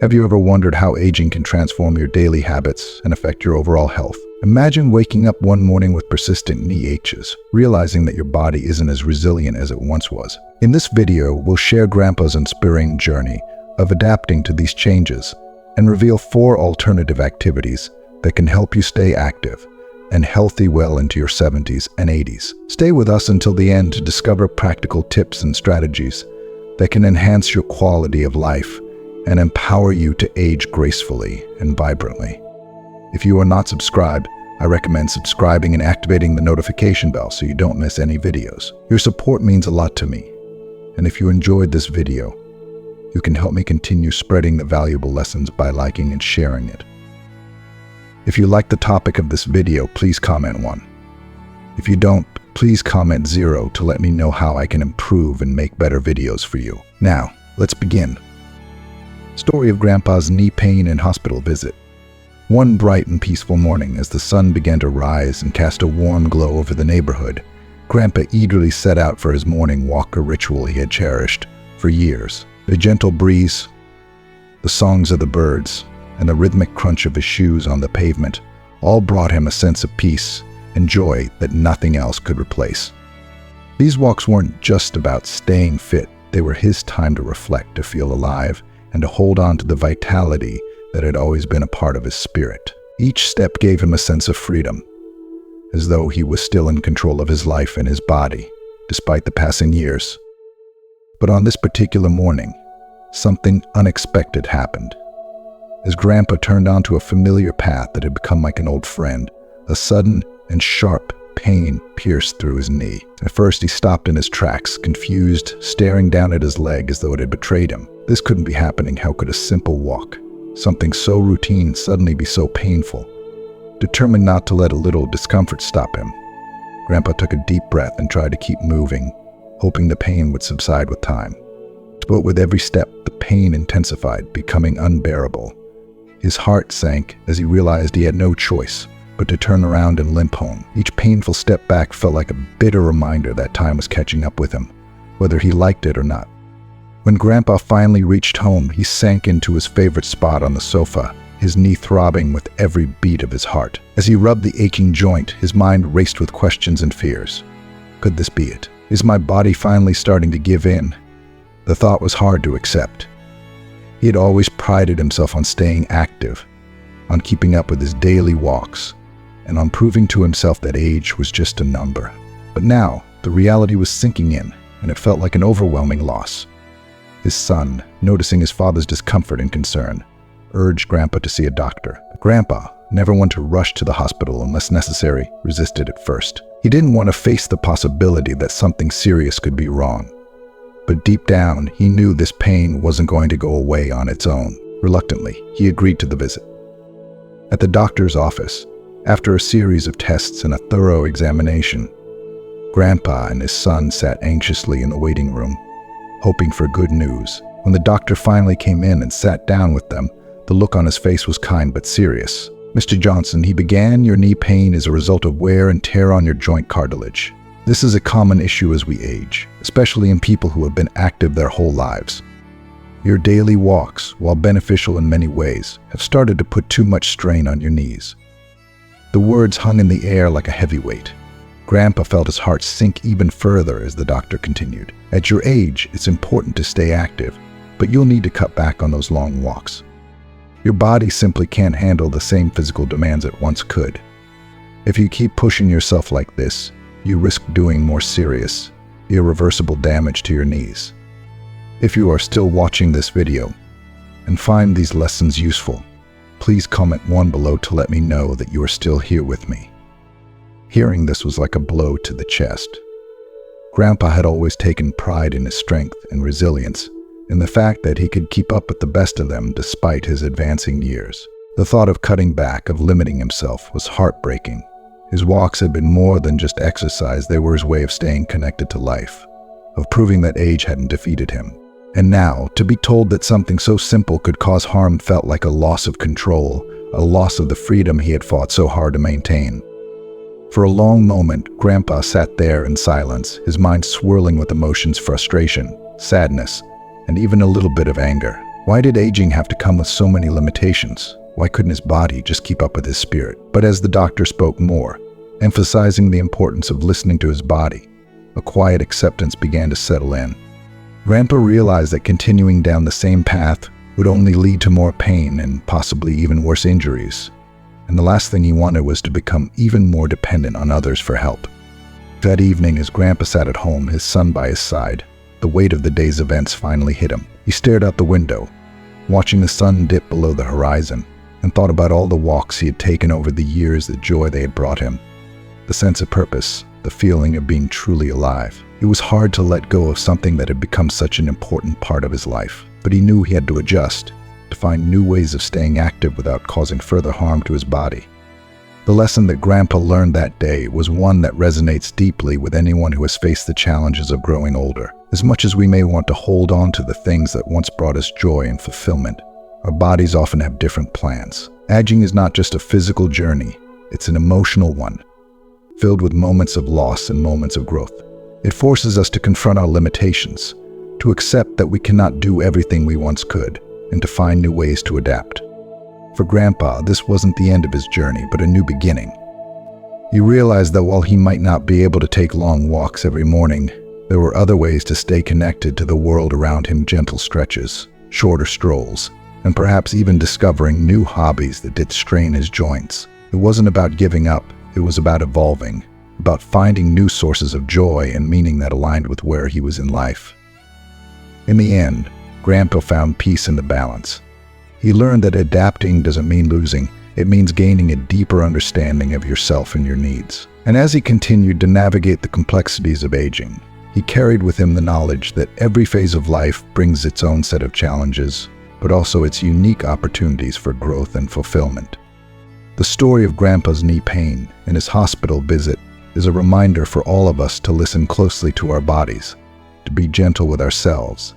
Have you ever wondered how aging can transform your daily habits and affect your overall health? Imagine waking up one morning with persistent knee aches, realizing that your body isn't as resilient as it once was. In this video, we'll share Grandpa's inspiring journey of adapting to these changes and reveal 4 alternative activities that can help you stay active and healthy well into your 70s and 80s. Stay with us until the end to discover practical tips and strategies that can enhance your quality of life and empower you to age gracefully and vibrantly. If you are not subscribed, I recommend subscribing and activating the notification bell so you don't miss any videos. Your support means a lot to me, and if you enjoyed this video, you can help me continue spreading the valuable lessons by liking and sharing it. If you like the topic of this video, please comment 1. If you don't, please comment 0 to let me know how I can improve and make better videos for you. Now, let's begin. Story of Grandpa's knee pain and hospital visit. One bright and peaceful morning, as the sun began to rise and cast a warm glow over the neighborhood, Grandpa eagerly set out for his morning walk, a ritual he had cherished for years. The gentle breeze, the songs of the birds, and the rhythmic crunch of his shoes on the pavement all brought him a sense of peace and joy that nothing else could replace. These walks weren't just about staying fit, they were his time to reflect, to feel alive, and to hold on to the vitality that had always been a part of his spirit. Each step gave him a sense of freedom, as though he was still in control of his life and his body, despite the passing years. But on this particular morning, something unexpected happened. As Grandpa turned onto a familiar path that had become like an old friend, a sudden and sharp pain pierced through his knee. At first, he stopped in his tracks, confused, staring down at his leg as though it had betrayed him. This couldn't be happening. How could a simple walk, something so routine, suddenly be so painful? Determined not to let a little discomfort stop him, Grandpa took a deep breath and tried to keep moving, hoping the pain would subside with time. But with every step, the pain intensified, becoming unbearable. His heart sank as he realized he had no choice but to turn around and limp home. Each painful step back felt like a bitter reminder that time was catching up with him, whether he liked it or not. When Grandpa finally reached home, he sank into his favorite spot on the sofa, his knee throbbing with every beat of his heart. As he rubbed the aching joint, his mind raced with questions and fears. Could this be it? Is my body finally starting to give in? The thought was hard to accept. He had always prided himself on staying active, on keeping up with his daily walks, and on proving to himself that age was just a number. But now, the reality was sinking in, and it felt like an overwhelming loss. His son, noticing his father's discomfort and concern, urged Grandpa to see a doctor. Grandpa, never one to rush to the hospital unless necessary, resisted at first. He didn't want to face the possibility that something serious could be wrong. But deep down, he knew this pain wasn't going to go away on its own. Reluctantly, he agreed to the visit. At the doctor's office, after a series of tests and a thorough examination, Grandpa and his son sat anxiously in the waiting room, hoping for good news. When the doctor finally came in and sat down with them, the look on his face was kind but serious. "Mr. Johnson," he began, "your knee pain is a result of wear and tear on your joint cartilage. This is a common issue as we age, especially in people who have been active their whole lives. Your daily walks, while beneficial in many ways, have started to put too much strain on your knees." The words hung in the air like a heavy weight. Grandpa felt his heart sink even further as the doctor continued. "At your age, it's important to stay active, but you'll need to cut back on those long walks. Your body simply can't handle the same physical demands it once could. If you keep pushing yourself like this, you risk doing more serious, irreversible damage to your knees." If you are still watching this video and find these lessons useful, please comment 1 below to let me know that you are still here with me. Hearing this was like a blow to the chest. Grandpa had always taken pride in his strength and resilience, in the fact that he could keep up with the best of them despite his advancing years. The thought of cutting back, of limiting himself, was heartbreaking. His walks had been more than just exercise, they were his way of staying connected to life, of proving that age hadn't defeated him. And now, to be told that something so simple could cause harm felt like a loss of control, a loss of the freedom he had fought so hard to maintain. For a long moment, Grandpa sat there in silence, his mind swirling with emotions, frustration, sadness, and even a little bit of anger. Why did aging have to come with so many limitations? Why couldn't his body just keep up with his spirit? But as the doctor spoke more, emphasizing the importance of listening to his body, a quiet acceptance began to settle in. Grandpa realized that continuing down the same path would only lead to more pain and possibly even worse injuries. And the last thing he wanted was to become even more dependent on others for help. That evening, as Grandpa sat at home, his son by his side, the weight of the day's events finally hit him. He stared out the window, watching the sun dip below the horizon, and thought about all the walks he had taken over the years, the joy they had brought him, the sense of purpose, the feeling of being truly alive. It was hard to let go of something that had become such an important part of his life, but he knew he had to adjust, to find new ways of staying active without causing further harm to his body. The lesson that Grandpa learned that day was one that resonates deeply with anyone who has faced the challenges of growing older. As much as we may want to hold on to the things that once brought us joy and fulfillment, our bodies often have different plans. Aging is not just a physical journey, it's an emotional one, filled with moments of loss and moments of growth. It forces us to confront our limitations, to accept that we cannot do everything we once could, and to find new ways to adapt. For Grandpa, this wasn't the end of his journey, but a new beginning. He realized that while he might not be able to take long walks every morning, there were other ways to stay connected to the world around him: gentle stretches, shorter strolls, and perhaps even discovering new hobbies that did strain his joints. It wasn't about giving up, it was about evolving, about finding new sources of joy and meaning that aligned with where he was in life. In the end, Grandpa found peace in the balance. He learned that adapting doesn't mean losing, it means gaining a deeper understanding of yourself and your needs. And as he continued to navigate the complexities of aging, he carried with him the knowledge that every phase of life brings its own set of challenges, but also its unique opportunities for growth and fulfillment. The story of Grandpa's knee pain and his hospital visit is a reminder for all of us to listen closely to our bodies, to be gentle with ourselves,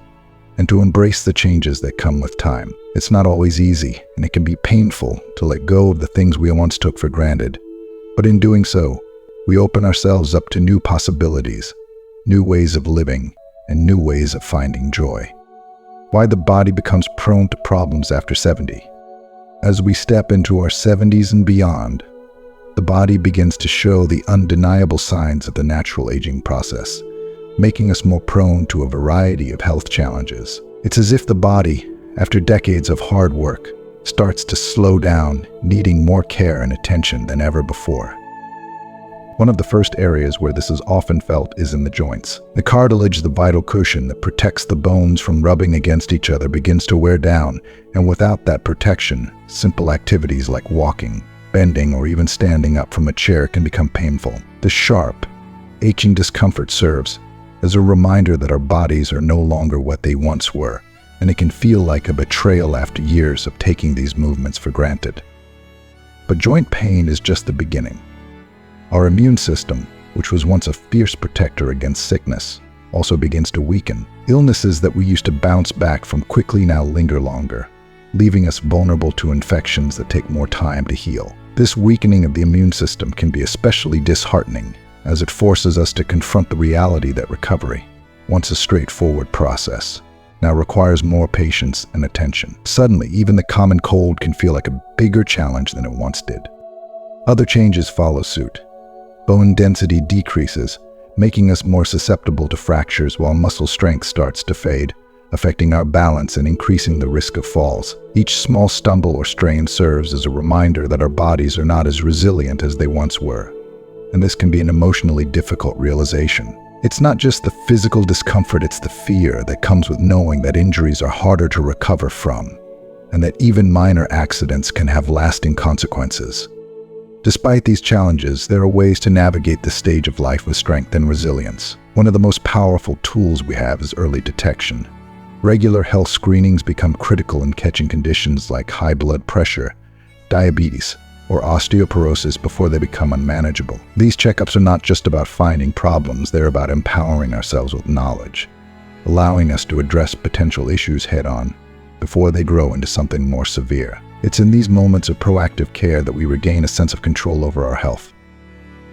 and to embrace the changes that come with time. It's not always easy, and it can be painful to let go of the things we once took for granted. But in doing so, we open ourselves up to new possibilities, new ways of living, and new ways of finding joy. Why the body becomes prone to problems after 70. As we step into our 70s and beyond, the body begins to show the undeniable signs of the natural aging process, making us more prone to a variety of health challenges. It's as if the body, after decades of hard work, starts to slow down, needing more care and attention than ever before. One of the first areas where this is often felt is in the joints. The cartilage, the vital cushion that protects the bones from rubbing against each other, begins to wear down, and without that protection, simple activities like walking, bending, or even standing up from a chair can become painful. The sharp, aching discomfort serves as a reminder that our bodies are no longer what they once were, and it can feel like a betrayal after years of taking these movements for granted. But joint pain is just the beginning. Our immune system, which was once a fierce protector against sickness, also begins to weaken. Illnesses that we used to bounce back from quickly now linger longer, leaving us vulnerable to infections that take more time to heal. This weakening of the immune system can be especially disheartening, as it forces us to confront the reality that recovery, once a straightforward process, now requires more patience and attention. Suddenly, even the common cold can feel like a bigger challenge than it once did. Other changes follow suit. Bone density decreases, making us more susceptible to fractures, while muscle strength starts to fade, affecting our balance and increasing the risk of falls. Each small stumble or strain serves as a reminder that our bodies are not as resilient as they once were. And this can be an emotionally difficult realization. It's not just the physical discomfort, it's the fear that comes with knowing that injuries are harder to recover from, and that even minor accidents can have lasting consequences. Despite these challenges, there are ways to navigate this stage of life with strength and resilience. One of the most powerful tools we have is early detection. Regular health screenings become critical in catching conditions like high blood pressure, diabetes, or osteoporosis before they become unmanageable. These checkups are not just about finding problems, they're about empowering ourselves with knowledge, allowing us to address potential issues head-on before they grow into something more severe. It's in these moments of proactive care that we regain a sense of control over our health.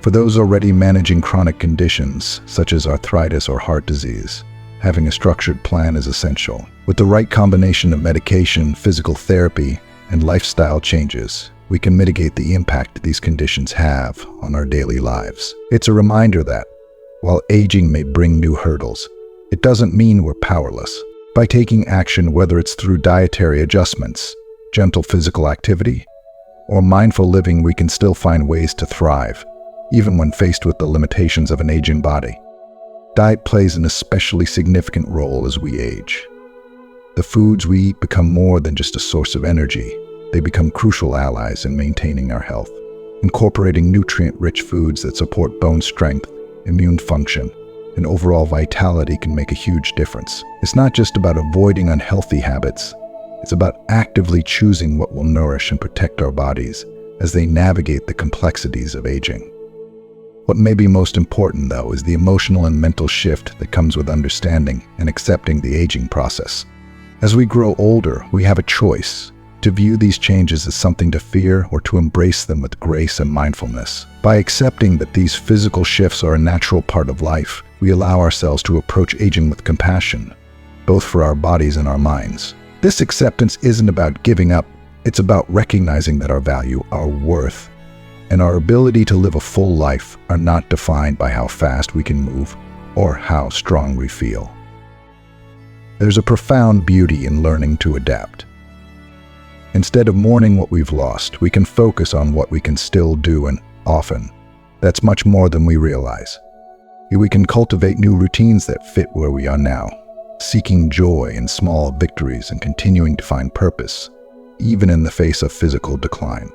For those already managing chronic conditions, such as arthritis or heart disease, having a structured plan is essential. With the right combination of medication, physical therapy, and lifestyle changes, we can mitigate the impact these conditions have on our daily lives. It's a reminder that, while aging may bring new hurdles, it doesn't mean we're powerless. By taking action, whether it's through dietary adjustments, gentle physical activity, or mindful living, we can still find ways to thrive, even when faced with the limitations of an aging body. Diet plays an especially significant role as we age. The foods we eat become more than just a source of energy. They become crucial allies in maintaining our health. Incorporating nutrient-rich foods that support bone strength, immune function, and overall vitality can make a huge difference. It's not just about avoiding unhealthy habits. It's about actively choosing what will nourish and protect our bodies as they navigate the complexities of aging. What may be most important, though, is the emotional and mental shift that comes with understanding and accepting the aging process. As we grow older, we have a choice to view these changes as something to fear or to embrace them with grace and mindfulness. By accepting that these physical shifts are a natural part of life, we allow ourselves to approach aging with compassion, both for our bodies and our minds. This acceptance isn't about giving up, it's about recognizing that our value, our worth, and our ability to live a full life are not defined by how fast we can move or how strong we feel. There's a profound beauty in learning to adapt. Instead of mourning what we've lost, we can focus on what we can still do, and often, that's much more than we realize. We can cultivate new routines that fit where we are now, seeking joy in small victories and continuing to find purpose, even in the face of physical decline.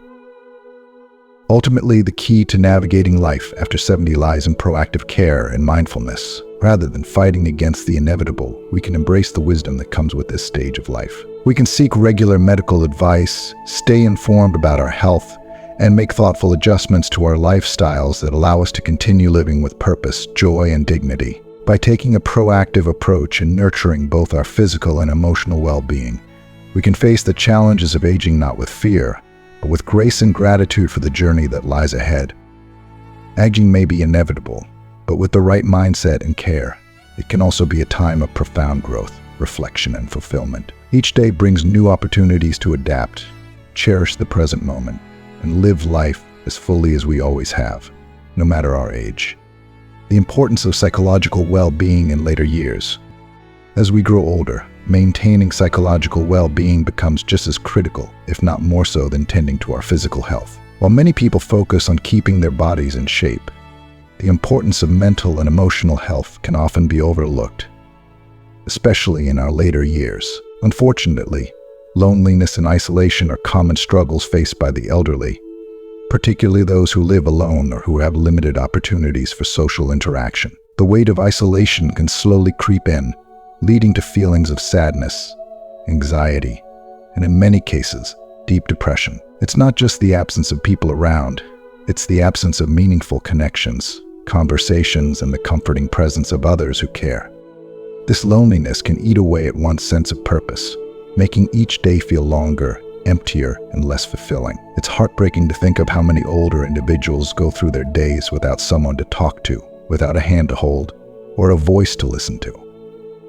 Ultimately, the key to navigating life after 70 lies in proactive care and mindfulness. Rather than fighting against the inevitable, we can embrace the wisdom that comes with this stage of life. We can seek regular medical advice, stay informed about our health, and make thoughtful adjustments to our lifestyles that allow us to continue living with purpose, joy, and dignity. By taking a proactive approach and nurturing both our physical and emotional well-being, we can face the challenges of aging not with fear, but with grace and gratitude for the journey that lies ahead. Aging may be inevitable, but with the right mindset and care, it can also be a time of profound growth, reflection, and fulfillment. Each day brings new opportunities to adapt, cherish the present moment, and live life as fully as we always have, no matter our age. The importance of psychological well-being in later years. As we grow older, maintaining psychological well-being becomes just as critical, if not more so, than tending to our physical health. While many people focus on keeping their bodies in shape, the importance of mental and emotional health can often be overlooked, especially in our later years. Unfortunately, loneliness and isolation are common struggles faced by the elderly, particularly those who live alone or who have limited opportunities for social interaction. The weight of isolation can slowly creep in, leading to feelings of sadness, anxiety, and in many cases, deep depression. It's not just the absence of people around, it's the absence of meaningful connections, conversations, and the comforting presence of others who care. This loneliness can eat away at one's sense of purpose, making each day feel longer, emptier, and less fulfilling. It's heartbreaking to think of how many older individuals go through their days without someone to talk to, without a hand to hold, or a voice to listen to.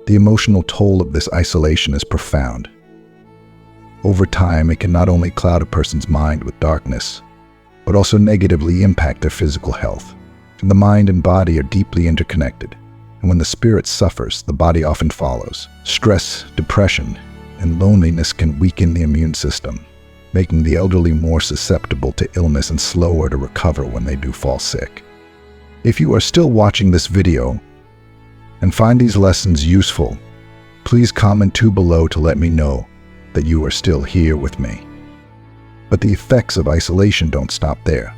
The emotional toll of this isolation is profound. Over time, it can not only cloud a person's mind with darkness, but also negatively impact their physical health. The mind and body are deeply interconnected, and when the spirit suffers, the body often follows. Stress, depression, and loneliness can weaken the immune system, making the elderly more susceptible to illness and slower to recover when they do fall sick. If you are still watching this video and find these lessons useful, please comment below to let me know that you are still here with me. But the effects of isolation don't stop there.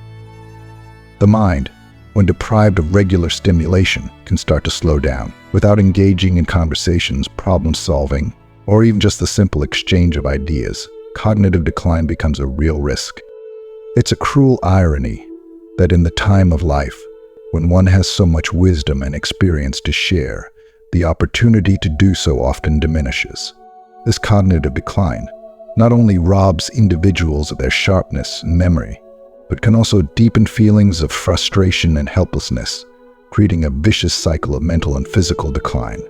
The mind, when deprived of regular stimulation, can start to slow down. Without engaging in conversations, problem solving, or even just the simple exchange of ideas, cognitive decline becomes a real risk. It's a cruel irony that in the time of life, when one has so much wisdom and experience to share, the opportunity to do so often diminishes. This cognitive decline not only robs individuals of their sharpness and memory, but can also deepen feelings of frustration and helplessness, creating a vicious cycle of mental and physical decline.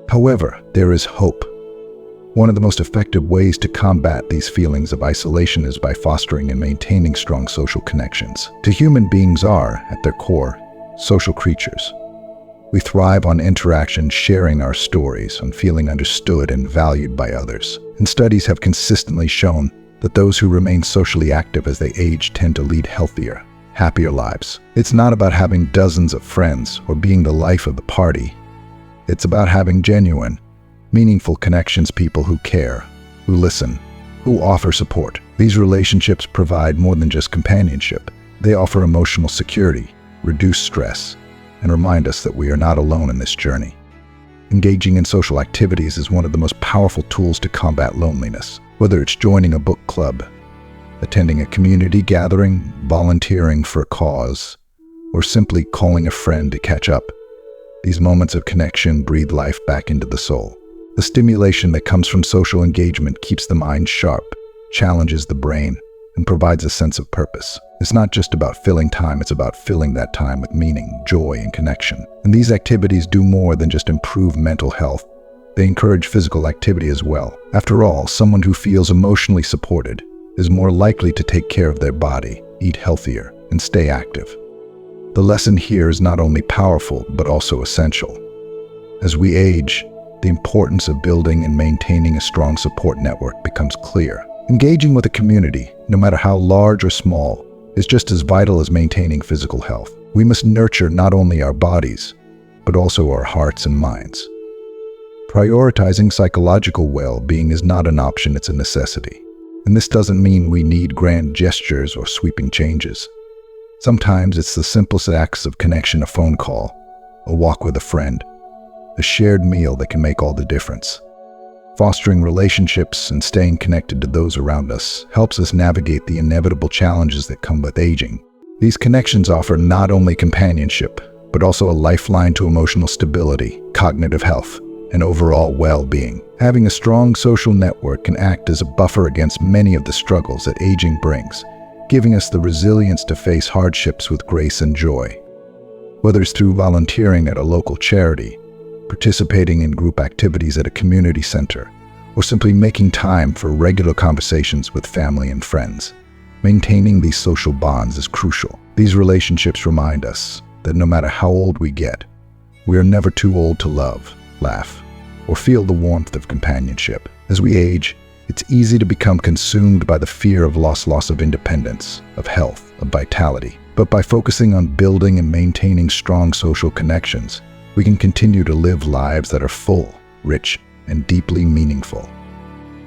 However, there is hope. One of the most effective ways to combat these feelings of isolation is by fostering and maintaining strong social connections. Human beings are, at their core, social creatures. We thrive on interaction, sharing our stories, on feeling understood and valued by others. And studies have consistently shown that those who remain socially active as they age tend to lead healthier, happier lives. It's not about having dozens of friends or being the life of the party. It's about having genuine, meaningful connections, people who care, who listen, who offer support. These relationships provide more than just companionship. They offer emotional security, reduce stress, and remind us that we are not alone in this journey. Engaging in social activities is one of the most powerful tools to combat loneliness. Whether it's joining a book club, attending a community gathering, volunteering for a cause, or simply calling a friend to catch up, these moments of connection breathe life back into the soul. The stimulation that comes from social engagement keeps the mind sharp, challenges the brain, and provides a sense of purpose. It's not just about filling time, it's about filling that time with meaning, joy, and connection. And these activities do more than just improve mental health. They encourage physical activity as well. After all, someone who feels emotionally supported is more likely to take care of their body, eat healthier, and stay active. The lesson here is not only powerful, but also essential. As we age, the importance of building and maintaining a strong support network becomes clear. Engaging with a community, no matter how large or small, is just as vital as maintaining physical health. We must nurture not only our bodies, but also our hearts and minds. Prioritizing psychological well-being is not an option, it's a necessity. And this doesn't mean we need grand gestures or sweeping changes. Sometimes it's the simplest acts of connection, a phone call, a walk with a friend, a shared meal that can make all the difference. Fostering relationships and staying connected to those around us helps us navigate the inevitable challenges that come with aging. These connections offer not only companionship, but also a lifeline to emotional stability, cognitive health, and overall well-being. Having a strong social network can act as a buffer against many of the struggles that aging brings, giving us the resilience to face hardships with grace and joy. Whether it's through volunteering at a local charity, participating in group activities at a community center, or simply making time for regular conversations with family and friends, maintaining these social bonds is crucial. These relationships remind us that no matter how old we get, we are never too old to love, laugh, or feel the warmth of companionship. As we age, it's easy to become consumed by the fear of loss of independence, of health, of vitality. But by focusing on building and maintaining strong social connections, we can continue to live lives that are full, rich, and deeply meaningful.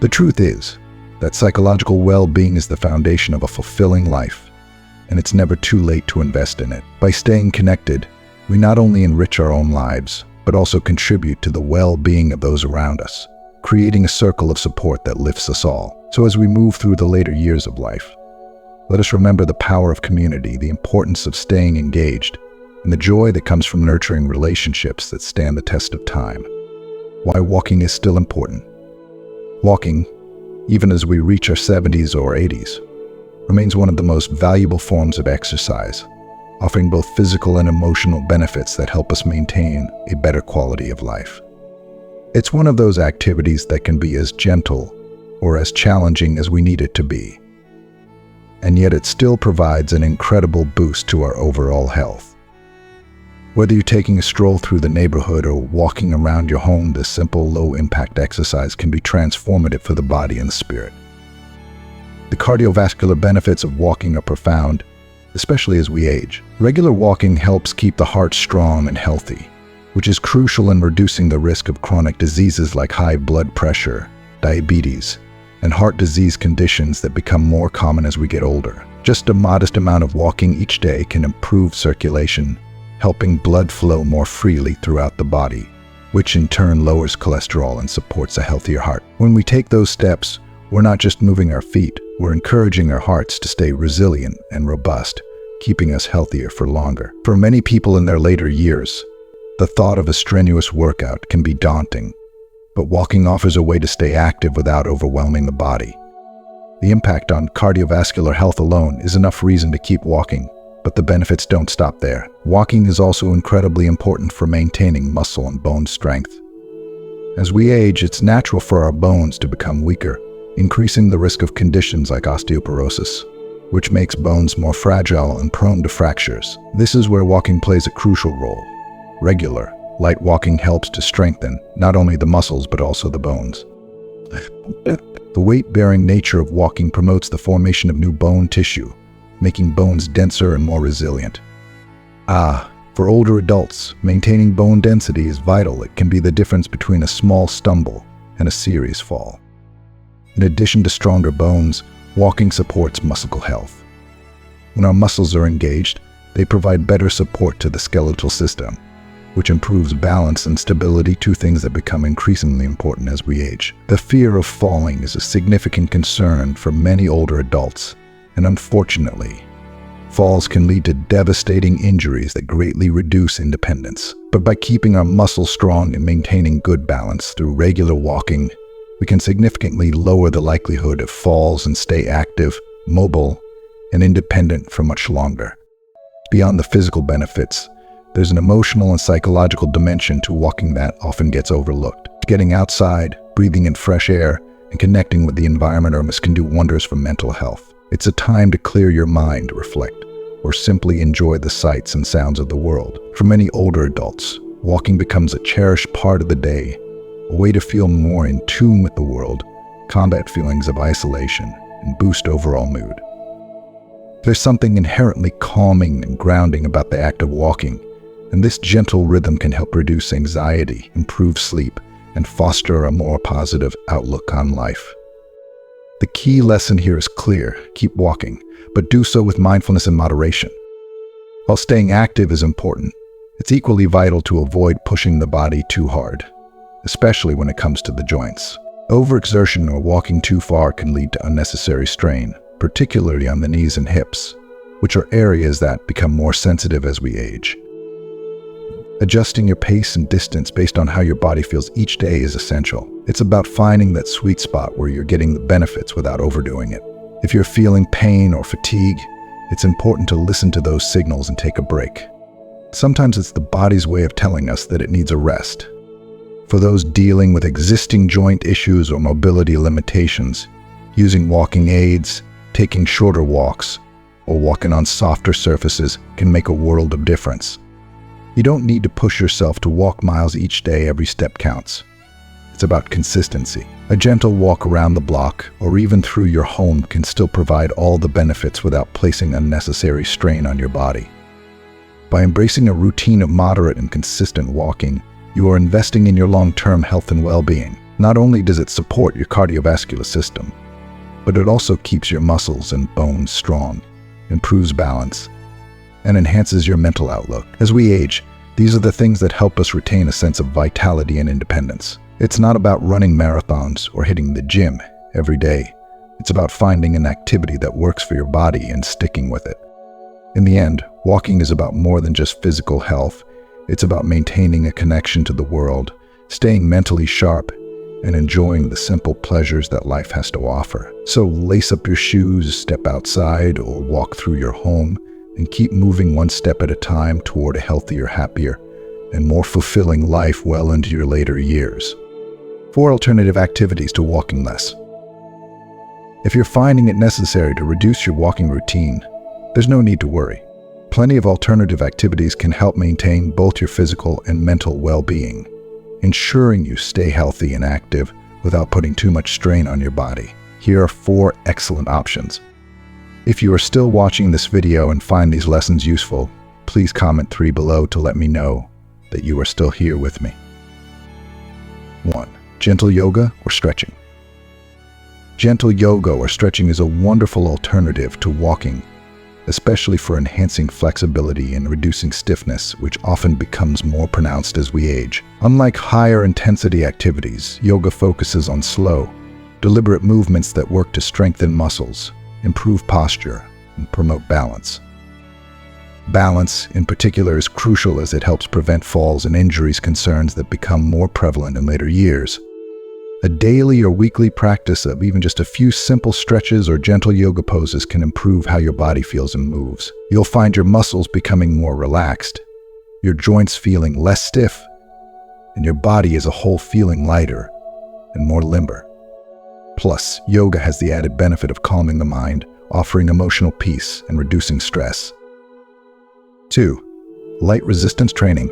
The truth is that psychological well-being is the foundation of a fulfilling life, and it's never too late to invest in it. By staying connected, we not only enrich our own lives, but also contribute to the well-being of those around us, creating a circle of support that lifts us all. So as we move through the later years of life, let us remember the power of community, the importance of staying engaged, and the joy that comes from nurturing relationships that stand the test of time. Why walking is still important. Walking, even as we reach our 70s or 80s, remains one of the most valuable forms of exercise, offering both physical and emotional benefits that help us maintain a better quality of life. It's one of those activities that can be as gentle or as challenging as we need it to be, and yet it still provides an incredible boost to our overall health. Whether you're taking a stroll through the neighborhood or walking around your home, this simple, low-impact exercise can be transformative for the body and the spirit. The cardiovascular benefits of walking are profound, especially as we age. Regular walking helps keep the heart strong and healthy, which is crucial in reducing the risk of chronic diseases like high blood pressure, diabetes, and heart disease conditions that become more common as we get older. Just a modest amount of walking each day can improve circulation, helping blood flow more freely throughout the body, which in turn lowers cholesterol and supports a healthier heart. When we take those steps, we're not just moving our feet, we're encouraging our hearts to stay resilient and robust, keeping us healthier for longer. For many people in their later years, the thought of a strenuous workout can be daunting, but walking offers a way to stay active without overwhelming the body. The impact on cardiovascular health alone is enough reason to keep walking, but the benefits don't stop there. Walking is also incredibly important for maintaining muscle and bone strength. As we age, it's natural for our bones to become weaker, increasing the risk of conditions like osteoporosis, which makes bones more fragile and prone to fractures. This is where walking plays a crucial role. Regular, light walking helps to strengthen not only the muscles but also the bones. The weight-bearing nature of walking promotes the formation of new bone tissue, making bones denser and more resilient. For older adults, maintaining bone density is vital. It can be the difference between a small stumble and a serious fall. In addition to stronger bones, walking supports muscle health. When our muscles are engaged, they provide better support to the skeletal system, which improves balance and stability, two things that become increasingly important as we age. The fear of falling is a significant concern for many older adults, and unfortunately, falls can lead to devastating injuries that greatly reduce independence. But by keeping our muscles strong and maintaining good balance through regular walking, we can significantly lower the likelihood of falls and stay active, mobile, and independent for much longer. Beyond the physical benefits, there's an emotional and psychological dimension to walking that often gets overlooked. Getting outside, breathing in fresh air, and connecting with the environment around us can do wonders for mental health. It's a time to clear your mind, reflect, or simply enjoy the sights and sounds of the world. For many older adults, walking becomes a cherished part of the day, a way to feel more in tune with the world, combat feelings of isolation, and boost overall mood. There's something inherently calming and grounding about the act of walking, and this gentle rhythm can help reduce anxiety, improve sleep, and foster a more positive outlook on life. The key lesson here is clear: keep walking, but do so with mindfulness and moderation. While staying active is important, it's equally vital to avoid pushing the body too hard, especially when it comes to the joints. Overexertion or walking too far can lead to unnecessary strain, particularly on the knees and hips, which are areas that become more sensitive as we age. Adjusting your pace and distance based on how your body feels each day is essential. It's about finding that sweet spot where you're getting the benefits without overdoing it. If you're feeling pain or fatigue, it's important to listen to those signals and take a break. Sometimes it's the body's way of telling us that it needs a rest. For those dealing with existing joint issues or mobility limitations, using walking aids, taking shorter walks, or walking on softer surfaces can make a world of difference. You don't need to push yourself to walk miles each day. Every step counts. It's about consistency. A gentle walk around the block or even through your home can still provide all the benefits without placing unnecessary strain on your body. By embracing a routine of moderate and consistent walking, you are investing in your long-term health and well-being. Not only does it support your cardiovascular system, but it also keeps your muscles and bones strong, improves balance, and enhances your mental outlook. As we age, these are the things that help us retain a sense of vitality and independence. It's not about running marathons or hitting the gym every day. It's about finding an activity that works for your body and sticking with it. In the end, walking is about more than just physical health. It's about maintaining a connection to the world, staying mentally sharp, and enjoying the simple pleasures that life has to offer. So lace up your shoes, step outside, or walk through your home, and keep moving one step at a time toward a healthier, happier, and more fulfilling life well into your later years. 4 alternative activities to walking less. If you're finding it necessary to reduce your walking routine, there's no need to worry. Plenty of alternative activities can help maintain both your physical and mental well-being, ensuring you stay healthy and active without putting too much strain on your body. Here are 4 excellent options. If you are still watching this video and find these lessons useful, please comment 3 below to let me know that you are still here with me. 1. Gentle yoga or stretching. Gentle yoga or stretching is a wonderful alternative to walking, especially for enhancing flexibility and reducing stiffness, which often becomes more pronounced as we age. Unlike higher intensity activities, yoga focuses on slow, deliberate movements that work to strengthen muscles, improve posture, and promote balance. Balance, in particular, is crucial as it helps prevent falls and injuries, concerns that become more prevalent in later years. A daily or weekly practice of even just a few simple stretches or gentle yoga poses can improve how your body feels and moves. You'll find your muscles becoming more relaxed, your joints feeling less stiff, and your body as a whole feeling lighter and more limber. Plus, yoga has the added benefit of calming the mind, offering emotional peace and reducing stress. 2. Light resistance training.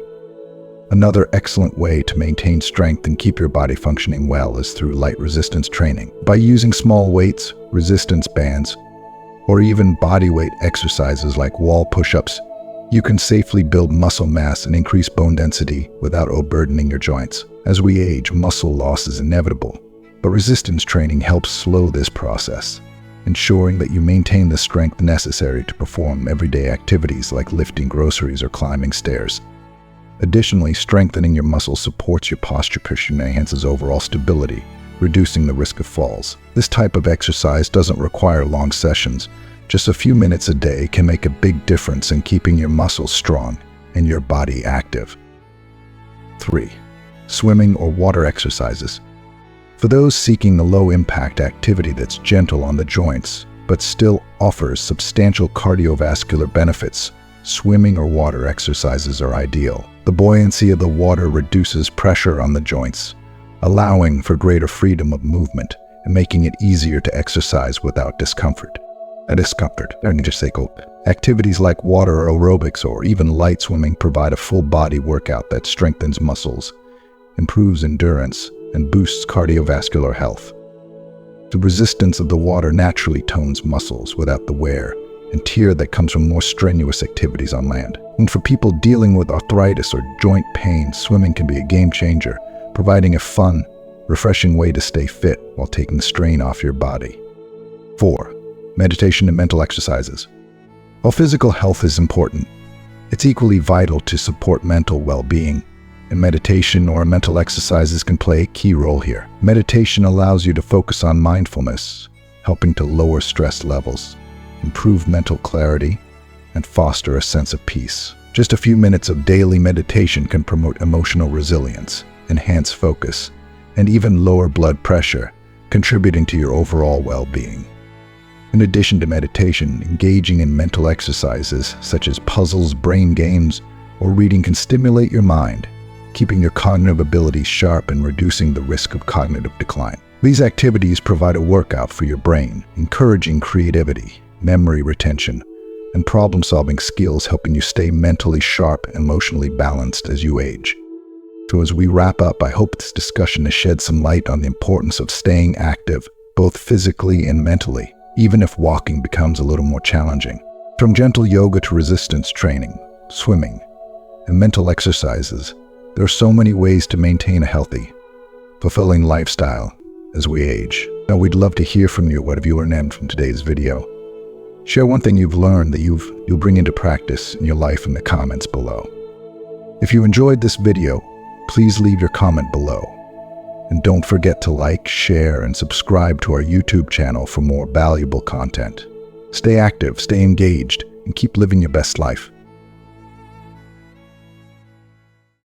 Another excellent way to maintain strength and keep your body functioning well is through light resistance training. By using small weights, resistance bands, or even body weight exercises like wall push-ups, you can safely build muscle mass and increase bone density without overburdening your joints. As we age, muscle loss is inevitable, but resistance training helps slow this process, ensuring that you maintain the strength necessary to perform everyday activities like lifting groceries or climbing stairs. Additionally, strengthening your muscles supports your posture and enhances overall stability, reducing the risk of falls. This type of exercise doesn't require long sessions. Just a few minutes a day can make a big difference in keeping your muscles strong and your body active. 3. Swimming or water exercises. For those seeking a low-impact activity that's gentle on the joints, but still offers substantial cardiovascular benefits, swimming or water exercises are ideal. The buoyancy of the water reduces pressure on the joints, allowing for greater freedom of movement and making it easier to exercise without discomfort. Activities like water aerobics or even light swimming provide a full-body workout that strengthens muscles, improves endurance, and boosts cardiovascular health. The resistance of the water naturally tones muscles without the wear and tear that comes from more strenuous activities on land. And for people dealing with arthritis or joint pain, swimming can be a game changer, providing a fun, refreshing way to stay fit while taking the strain off your body. 4. Meditation and mental exercises. While physical health is important, it's equally vital to support mental well-being, and meditation or mental exercises can play a key role here. Meditation allows you to focus on mindfulness, helping to lower stress levels, improve mental clarity, and foster a sense of peace. Just a few minutes of daily meditation can promote emotional resilience, enhance focus, and even lower blood pressure, contributing to your overall well-being. In addition to meditation, engaging in mental exercises such as puzzles, brain games, or reading can stimulate your mind, keeping your cognitive abilities sharp and reducing the risk of cognitive decline. These activities provide a workout for your brain, encouraging creativity, memory retention, and problem-solving skills, helping you stay mentally sharp and emotionally balanced as you age. So as we wrap up, I hope this discussion has shed some light on the importance of staying active, both physically and mentally, even if walking becomes a little more challenging. From gentle yoga to resistance training, swimming, and mental exercises, there are so many ways to maintain a healthy, fulfilling lifestyle as we age. Now, we'd love to hear from you. What have you learned from today's video? Share one thing you've learned that you'll bring into practice in your life in the comments below. If you enjoyed this video, please leave your comment below. And don't forget to like, share, and subscribe to our YouTube channel for more valuable content. Stay active, stay engaged, and keep living your best life.